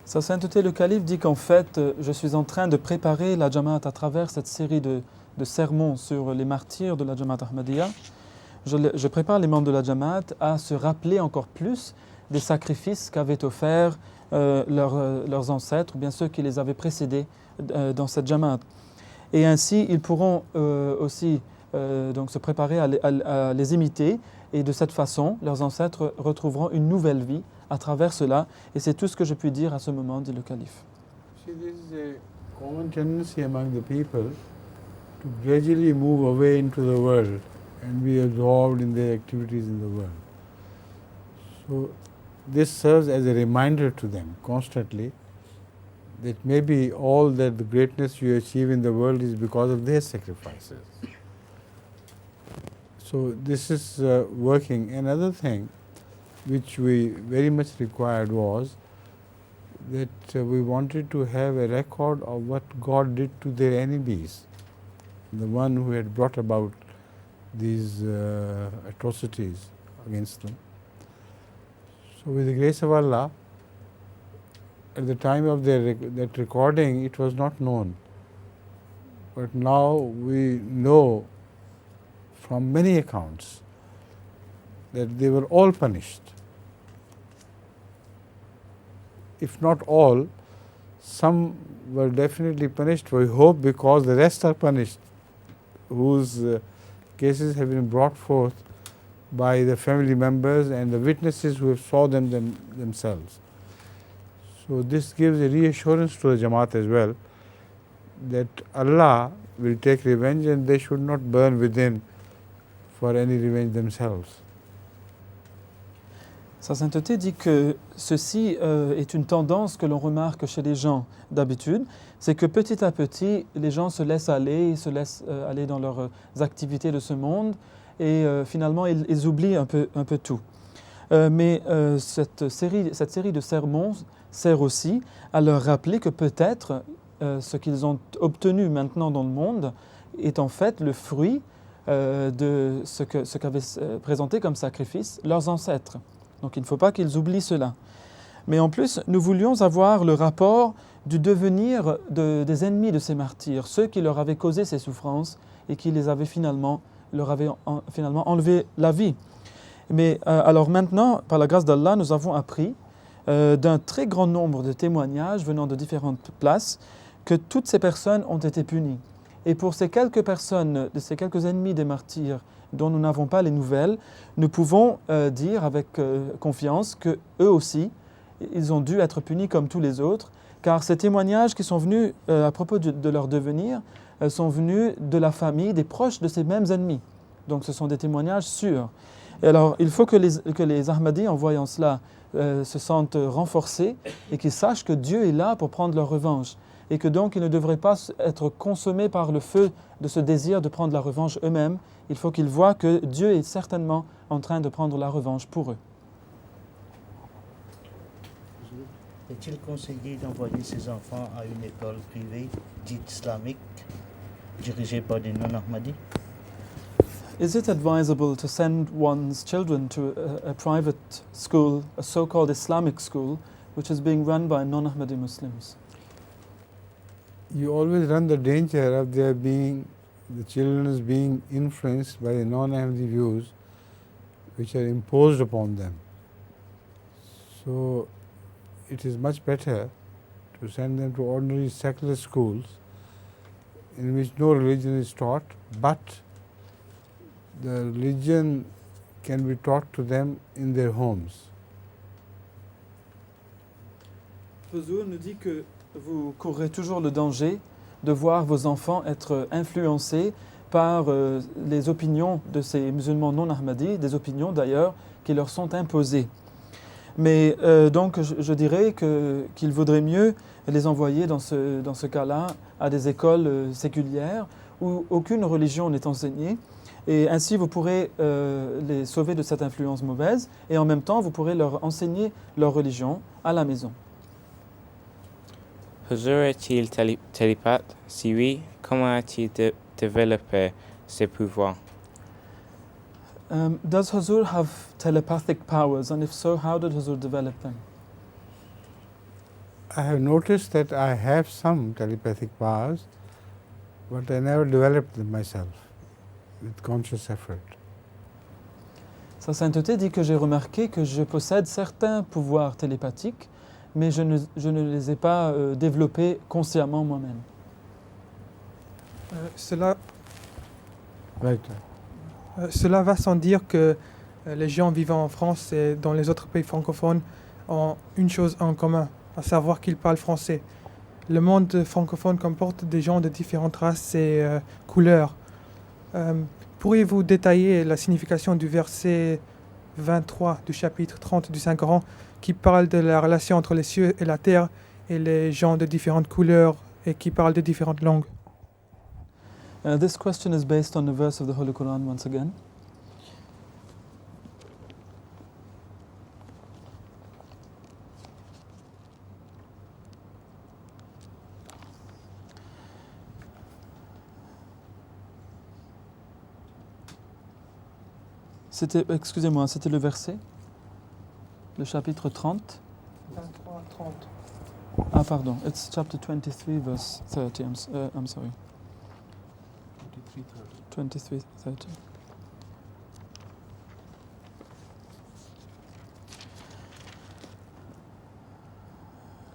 Sa sainteté, le calife, dit qu'en fait, je suis en train de préparer la Jamaat à travers cette série de sermons sur les martyrs de la Jamaat Ahmadiyya. Je prépare les membres de la Jamaat à se rappeler encore plus des sacrifices qu'avaient offerts leurs ancêtres, ou bien ceux qui les avaient précédés dans cette Jamaat. Et ainsi, ils pourront aussi donc se préparer à les imiter, et de cette façon, leurs ancêtres retrouveront une nouvelle vie à travers cela, et c'est tout ce que je puis dire à ce moment, dit le calife. See, there is a common tendency among the people to gradually move away into the world and be absorbed in their activities in the world. So this serves as a reminder to them constantly that maybe all that the greatness you achieve in the world is because of their sacrifices. So this is working. Another thing which we very much required was that we wanted to have a record of what God did to their enemies, the one who had brought about these atrocities against them. So with the grace of Allah, at the time of that recording, it was not known. But now we know from many accounts that they were all punished. If not all, some were definitely punished, we hope, because the rest are punished, whose cases have been brought forth by the family members and the witnesses who have saw them themselves. So this gives a reassurance to the Jamaat as well, that Allah will take revenge and they should not burn within for any revenge themselves. Sa sainteté dit que ceci est une tendance que l'on remarque chez les gens d'habitude, c'est que petit à petit, les gens se laissent aller dans leurs activités de ce monde et finalement ils oublient un peu tout. Mais cette série de sermons sert aussi à leur rappeler que peut-être ce qu'ils ont obtenu maintenant dans le monde est en fait le fruit de ce qu'avaient présenté comme sacrifice leurs ancêtres. Donc il ne faut pas qu'ils oublient cela. Mais en plus, nous voulions avoir le rapport du devenir des ennemis de ces martyrs, ceux qui leur avaient causé ces souffrances et qui leur avaient finalement enlevé la vie. Mais alors maintenant, par la grâce d'Allah, nous avons appris d'un très grand nombre de témoignages venant de différentes places que toutes ces personnes ont été punies. Et pour ces quelques personnes, ces quelques ennemis des martyrs dont nous n'avons pas les nouvelles, nous pouvons dire avec confiance qu'eux aussi, ils ont dû être punis comme tous les autres, car ces témoignages qui sont venus à propos de leur devenir sont venus de la famille, des proches de ces mêmes ennemis. Donc ce sont des témoignages sûrs. Et alors il faut que les Ahmadis, en voyant cela, se sentent renforcés et qu'ils sachent que Dieu est là pour prendre leur revanche et que donc ils ne devraient pas être consommés par le feu de ce désir de prendre la revanche eux-mêmes. Il faut qu'ils voient que Dieu est certainement en train de prendre la revanche pour eux. Est-il conseillé d'envoyer ses enfants à une école privée dite islamique, dirigée par des non-Ahmadis? Is it advisable to send one's children to a private school, a so-called Islamic school, which is being run by non-Ahmadi Muslims? You always run the danger of the children being influenced by the non-Ahmadi views which are imposed upon them. So it is much better to send them to ordinary secular schools in which no religion is taught, but the religion can be taught to them in their homes. Huzur nous dit que vous courrez toujours le danger de voir vos enfants être influencés par les opinions de ces musulmans non ahmadis, des opinions d'ailleurs qui leur sont imposées. Mais donc je dirais qu'il vaudrait mieux les envoyer dans ce cas-là à des écoles séculières où aucune religion n'est enseignée. Et ainsi, vous pourrez les sauver de cette influence mauvaise et en même temps, vous pourrez leur enseigner leur religion à la maison. Huzur est-il télépathe? Si oui, comment a-t-il développé ses pouvoirs? Does Huzur have telepathic powers? And if so, how did Huzur develop them? I have noticed that I have some telepathic powers, but I never developed them myself with conscious effort. Sa sainteté dit que j'ai remarqué que je possède certains pouvoirs télépathiques, mais je ne les ai pas développés consciemment moi-même. Cela va sans dire que les gens vivant en France et dans les autres pays francophones ont une chose en commun, à savoir qu'ils parlent français. Le monde francophone comporte des gens de différentes races et couleurs. Pourriez-vous détailler la signification du verset 23 du chapitre 30 du Saint-Coran qui parle de la relation entre les cieux et la terre et les gens de différentes couleurs et qui parle de différentes langues? This question is based on a verse of the Holy Quran once again. Excusez-moi, c'était le verset, le chapitre 30. 23, 30. Ah, pardon. It's chapter 23, verse 30. I'm sorry. 23, 30.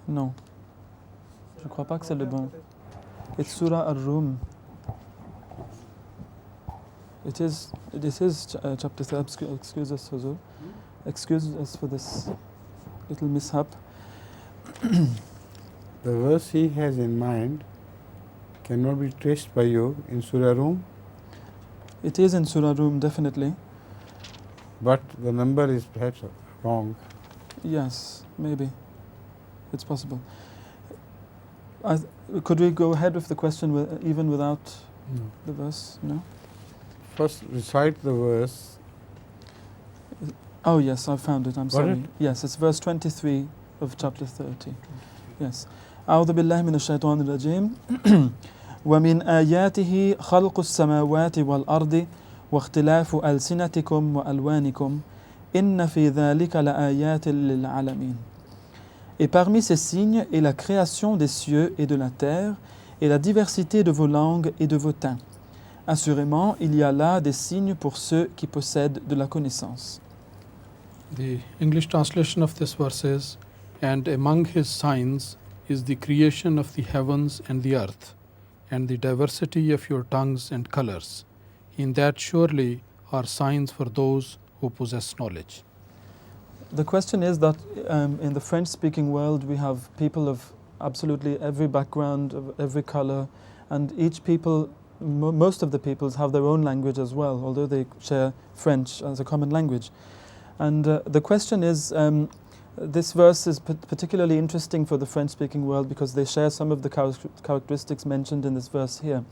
Non. Je crois pas que c'est le bon. It's Surah Ar-Rum. This is chapter 3. Excuse us, Huzur. Excuse us for this little mishap. The verse he has in mind cannot be traced by you in Surah Rum. It is in Surah Rum, definitely. But the number is perhaps wrong. Yes, maybe. It's possible. Could we go ahead with the question even without the verse? No? First recite the verse. Oh yes, I found it. I'm sorry. It? Yes, it's verse 23 of chapter 30. Yes. أعوذ بالله من الشيطان الرجيم ومن آياته خلق السماوات والأرض واختلاف ألسنتكم وألوانكم إن في ذلك لآيات للعالمين. Et parmi ces signes est la création des cieux et de la terre et la diversité de vos langues et de vos teints. Assurément, il y a là des signes pour ceux qui possèdent de la connaissance. The English translation of this verse is, and among his signs is the creation of the heavens and the earth, and the diversity of your tongues and colors. In that surely are signs for those who possess knowledge. The question is that in the French-speaking world we have people of absolutely every background, of every color, and each people, most of the peoples have their own language as well, although they share French as a common language. And the question is, this verse is particularly interesting for the French-speaking world because they share some of the characteristics mentioned in this verse here.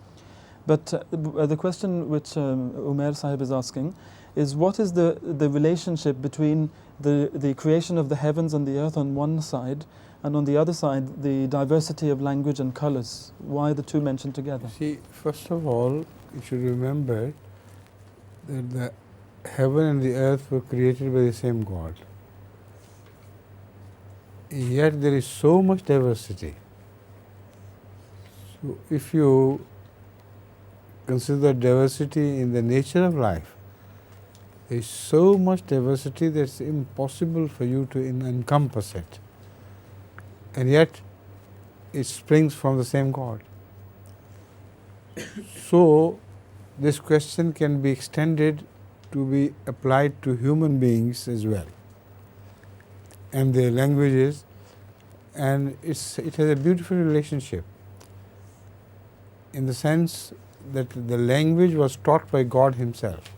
But the question which Umair Sahib is asking is, what is the relationship between the creation of the heavens and the earth on one side, and on the other side the diversity of language and colors? Why are the two mentioned together? See, first of all, you should remember that the heaven and the earth were created by the same God. Yet there is so much diversity. So if you consider diversity in the nature of life, there is so much diversity that it's impossible for you to encompass it. And yet it springs from the same God. So this question can be extended to be applied to human beings as well, and their languages, and it has a beautiful relationship in the sense that the language was taught by God Himself.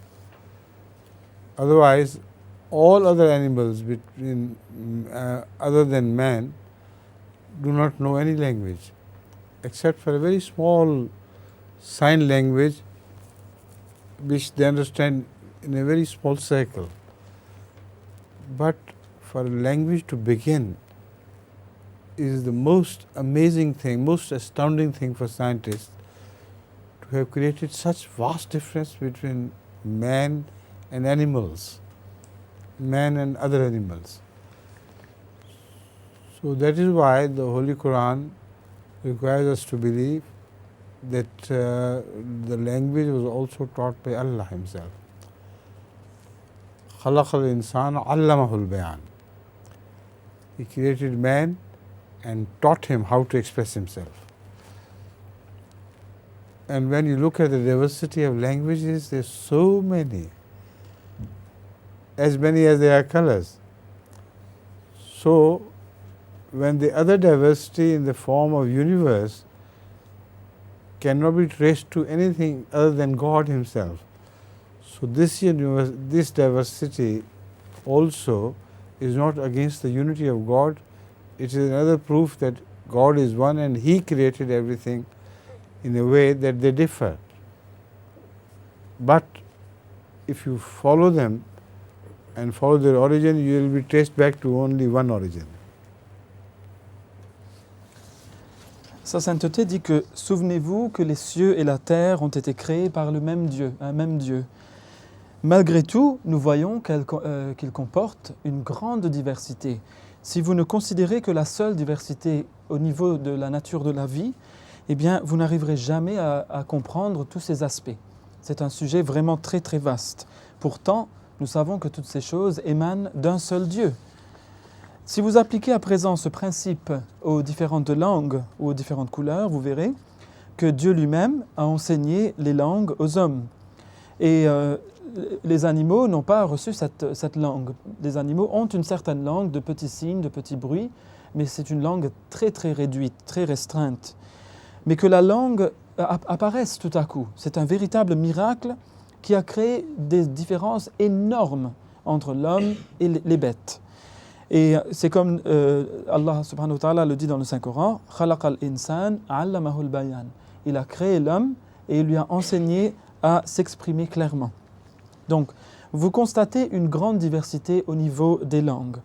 Otherwise, all other animals other than man do not know any language, except for a very small sign language which they understand in a very small circle. But for a language to begin is the most amazing thing, most astounding thing for scientists, to have created such vast difference between man and animals, man and other animals. So that is why the Holy Quran requires us to believe that the language was also taught by Allah Himself. خَلَقَ الْإِنسَانَ عَلَّمَهُ الْبَيَانَ. He created man and taught him how to express himself. And when you look at the diversity of languages, there's so many as there are colors. So when the other diversity in the form of universe cannot be traced to anything other than God Himself, so this diversity also is not against the unity of God. It is another proof that God is one and He created everything in a way that they differ. But if you follow them and follow their origin, you will be traced back to only one origin. Sa sainteté dit que, souvenez-vous que les cieux et la terre ont été créés par le même Dieu, un même Dieu. Malgré tout, nous voyons qu'ils comportent une grande diversité. Si vous ne considérez que la seule diversité au niveau de la nature de la vie, eh bien, vous n'arriverez jamais à comprendre tous ces aspects. C'est un sujet vraiment très très vaste. Pourtant, nous savons que toutes ces choses émanent d'un seul Dieu. Si vous appliquez à présent ce principe aux différentes langues ou aux différentes couleurs, vous verrez que Dieu lui-même a enseigné les langues aux hommes. Et les animaux n'ont pas reçu cette langue. Les animaux ont une certaine langue de petits signes, de petits bruits, mais c'est une langue très très réduite, très restreinte. Mais que la langue apparaisse tout à coup, c'est un véritable miracle qui a créé des différences énormes entre l'homme et les bêtes. Et c'est comme Allah subhanahu wa ta'ala le dit dans le Saint-Coran, « Khalaq al-insan, allamahu al-bayan » Il a créé l'homme et il lui a enseigné à s'exprimer clairement. Donc, vous constatez une grande diversité au niveau des langues.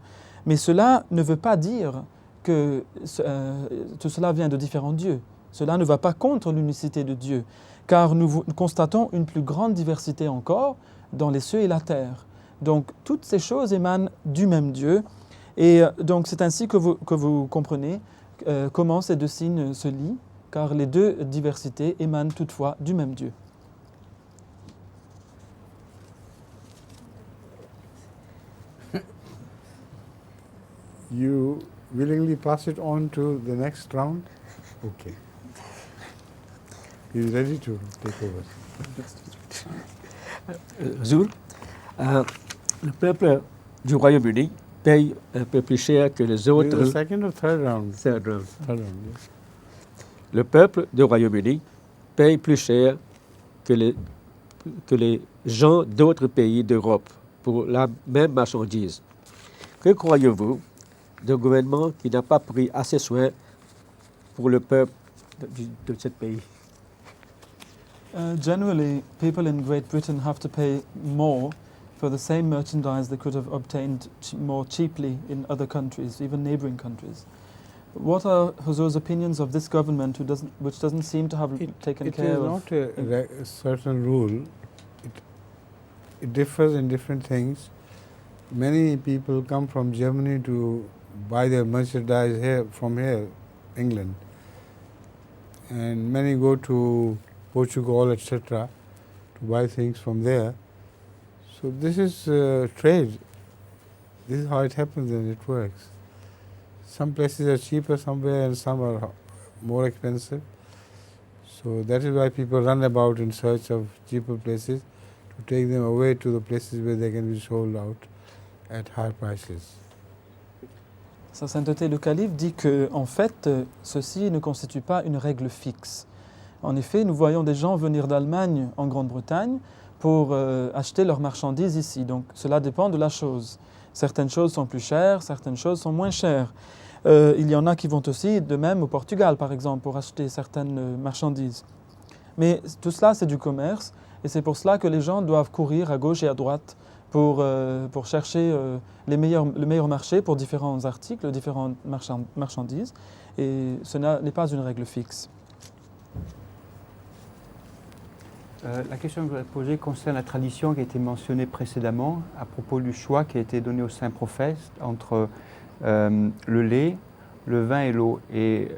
Mais cela ne veut pas dire que tout cela vient de différents dieux. Cela ne va pas contre l'unicité de Dieu, car nous constatons une plus grande diversité encore dans les cieux et la terre. Donc, toutes ces choses émanent du même Dieu. Et donc, c'est ainsi que vous comprenez comment ces deux signes se lient, car les deux diversités émanent toutefois du même Dieu. You willingly pass it on to the next round? Okay. He is ready to take over. Zoul, le peuple du Royaume-Uni paye un peu plus cher que les autres. This is the second or third round? Third round. Third round, yes. Le peuple du Royaume-Uni paye plus cher que les gens d'autres pays d'Europe pour la même marchandise. Que croyez-vous d'un gouvernement qui n'a pas pris assez soin pour le peuple de ce pays? Generally, people in Great Britain have to pay more for the same merchandise they could have obtained more cheaply in other countries, even neighbouring countries. What are Huzur's opinions of this government which doesn't seem to have taken care of? It is not a certain rule. It differs in different things. Many people come from Germany to buy their merchandise from here, England. And many go to Portugal, etc., to buy things from there. So this is trade. This is how it happens and it works. Some places are cheaper somewhere and some are more expensive. So that is why people run about in search of cheaper places to take them away to the places where they can be sold out at higher prices. Sa sainteté le calife dit que, en fait, ceci ne constitue pas une règle fixe. En effet, nous voyons des gens venir d'Allemagne en Grande-Bretagne pour acheter leurs marchandises ici. Donc cela dépend de la chose. Certaines choses sont plus chères, certaines choses sont moins chères. Il y en a qui vont aussi de même au Portugal, par exemple, pour acheter certaines marchandises. Mais tout cela, c'est du commerce, et c'est pour cela que les gens doivent courir à gauche et à droite pour chercher le meilleur marché pour différents articles, différentes marchandises, et ce n'est pas une règle fixe. La question que je voudrais poser concerne la tradition qui a été mentionnée précédemment à propos du choix qui a été donné au saint prophète entre le lait, le vin et l'eau. Et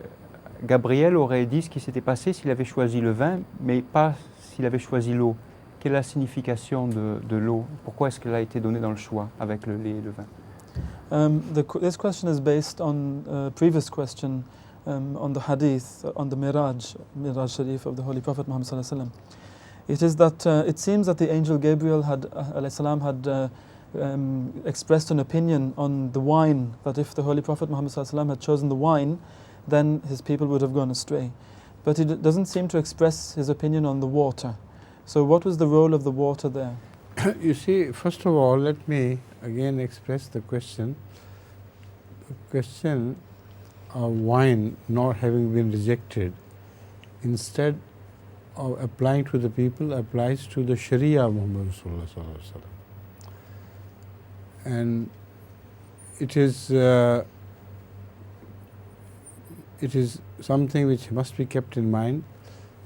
Gabriel aurait dit ce qui s'était passé s'il avait choisi le vin, mais pas s'il avait choisi l'eau. Quelle est la signification de l'eau? Pourquoi est-ce qu'elle a été donnée dans le choix avec le lait et le vin? This question is based on a previous question on the hadith, on the Miraj Sharif of the Holy Prophet Muhammad sallallahu alaihi wasallam. It is that it seems that the angel Gabriel had expressed an opinion on the wine, that if the Holy Prophet Muhammad sallallahu alaihi wasallam had chosen the wine, then his people would have gone astray. But he doesn't seem to express his opinion on the water. So what was the role of the water there? You see, first of all, let me again express the question. The question of wine not having been rejected, instead of applying to the people, applies to the Sharia of Muhammad Sallallahu Alaihi Wasallam. And it is something which must be kept in mind,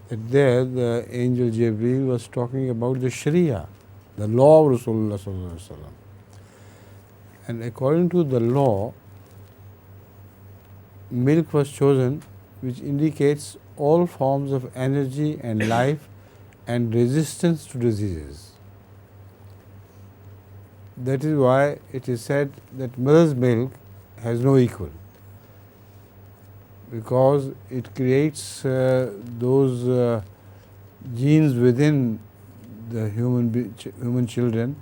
that there the angel Jibreel was talking about the Sharia, the law of Rasulullah Sallallahu Alaihi Wasallam. And according to the law, milk was chosen, which indicates all forms of energy and life and resistance to diseases. That is why it is said that mother's milk has no equal, because it creates those genes within the human children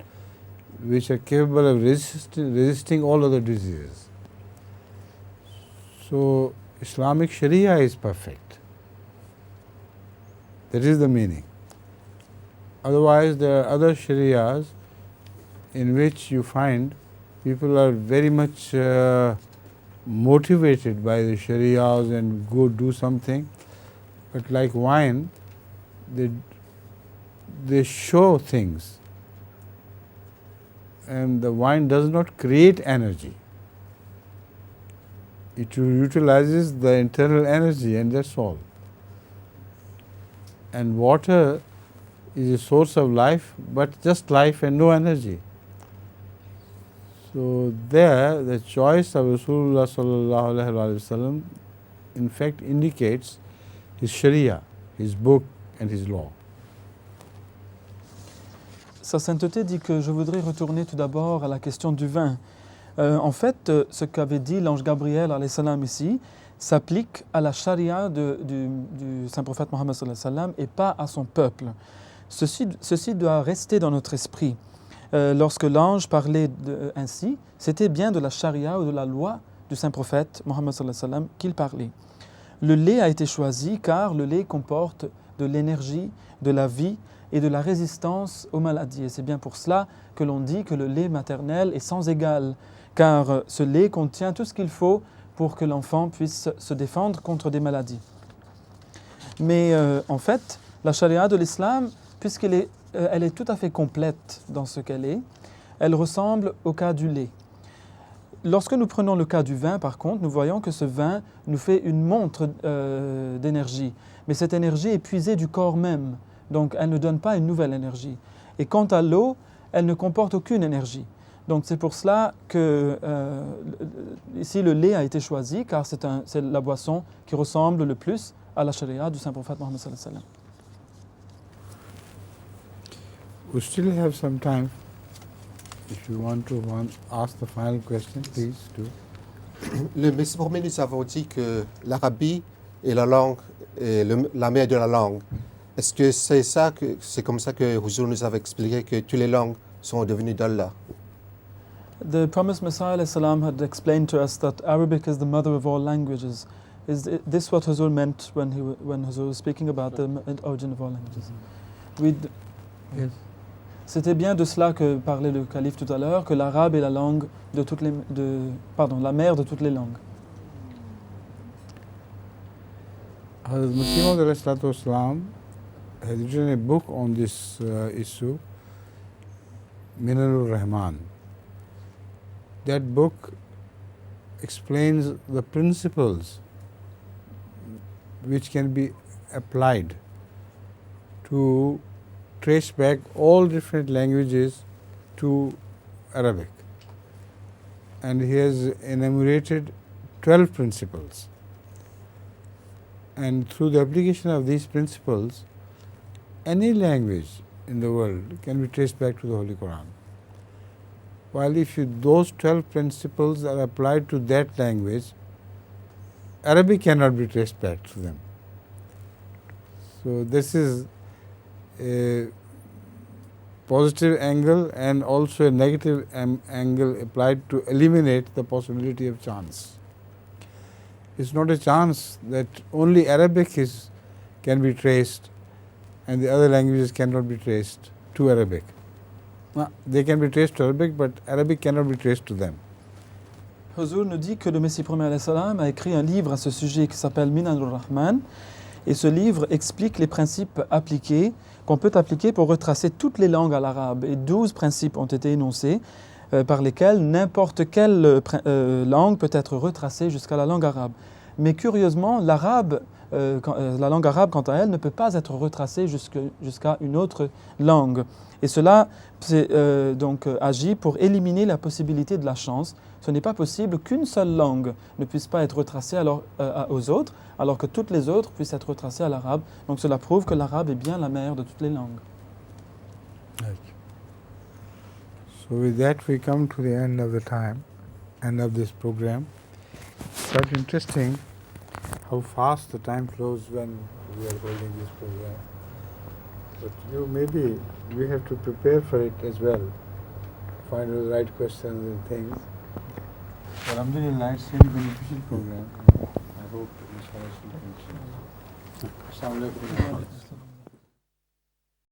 which are capable of resisting all other diseases. So Islamic Sharia is perfect. That is the meaning. Otherwise, there are other Sharias in which you find people are very much motivated by the Sharias and go do something. But like wine, they show things, and the wine does not create energy. It utilizes the internal energy, and that's all. And water is a source of life, but just life and no energy. So there, the choice of Rasulullah sallallahu alaihi wasallam in fact indicates his Sharia, his book and his law. Sa sainteté dit que je voudrais retourner tout d'abord à la question du vin. En fait, ce qu'avait dit l'ange Gabriel alayhi salam ici s'applique à la charia du saint prophète Mohammed sallallahu alayhi wa sallam et pas à son peuple. Ceci doit rester dans notre esprit. Lorsque l'ange parlait ainsi, c'était bien de la charia ou de la loi du saint prophète Mohammed sallallahu alayhi wa sallam qu'il parlait. Le lait a été choisi car le lait comporte de l'énergie, de la vie et de la résistance aux maladies. Et c'est bien pour cela que l'on dit que le lait maternel est sans égal, car ce lait contient tout ce qu'il faut pour que l'enfant puisse se défendre contre des maladies. Mais en fait, la charia de l'islam, puisqu'elle est, elle est tout à fait complète dans ce qu'elle est, elle ressemble au cas du lait. Lorsque nous prenons le cas du vin, par contre, nous voyons que ce vin nous fait une montre d'énergie. Mais cette énergie est puisée du corps même, donc elle ne donne pas une nouvelle énergie. Et quant à l'eau, elle ne comporte aucune énergie. Donc c'est pour cela que ici le lait a été choisi, car c'est la boisson qui ressemble le plus à la charia du saint prophète Mohammed sallallahu alayhi wa sallam. We still have some time. If you want to ask the final question, please do. Le Messie premier, nous avons dit que l'Arabie est la langue, la mère de la langue. Est-ce que c'est comme ça que Huzur nous avait expliqué que toutes les langues sont devenues d'Allah? The promised Messiah alayhi salam had explained to us that Arabic is the mother of all languages. Is this what Huzur meant when Huzur was speaking about the origin of all languages? Yes. C'était bien de cela que parlait le calife tout à l'heure, que l'arabe est la langue de toutes les, la mère de toutes les langues. Hazrat Masih Maud alayhi salatu wasalam has written a book on this issue, Minanur Rahman. That book explains the principles which can be applied to trace back all different languages to Arabic. And he has enumerated 12 principles. And through the application of these principles, any language in the world can be traced back to the Holy Quran. While if those 12 principles are applied to that language, Arabic cannot be traced back to them. So this is a positive angle and also a negative angle applied to eliminate the possibility of chance. It's not a chance that only Arabic can be traced and the other languages cannot be traced to Arabic. They can be traced to Arabic, but Arabic cannot be traced to them. Huzur nous dit que le Messie premier alayhi salam a écrit un livre à ce sujet qui s'appelle Minanur Rahman, et ce livre explique les principes appliqués, qu'on peut appliquer pour retracer toutes les langues à l'arabe. Et 12 principes ont été énoncés par lesquels n'importe quelle langue peut être retracée jusqu'à la langue arabe. Mais curieusement, l'arabe la langue arabe, quant à elle, ne peut pas être retracée jusqu'à une autre langue. Et cela agit pour éliminer la possibilité de la chance. Ce n'est pas possible qu'une seule langue ne puisse pas être retracée aux autres, alors que toutes les autres puissent être retracées à l'arabe. Donc cela prouve que l'arabe est bien la mère de toutes les langues. Right. So with that we come to the end of the time, end of this program. It's quite interesting how fast the time flows when we are holding this program. But maybe we have to prepare for it as well, find the right questions and things. Alhamdulillah, it's a very beneficial program. I hope inshallah it will continue. Assalamu alaikum.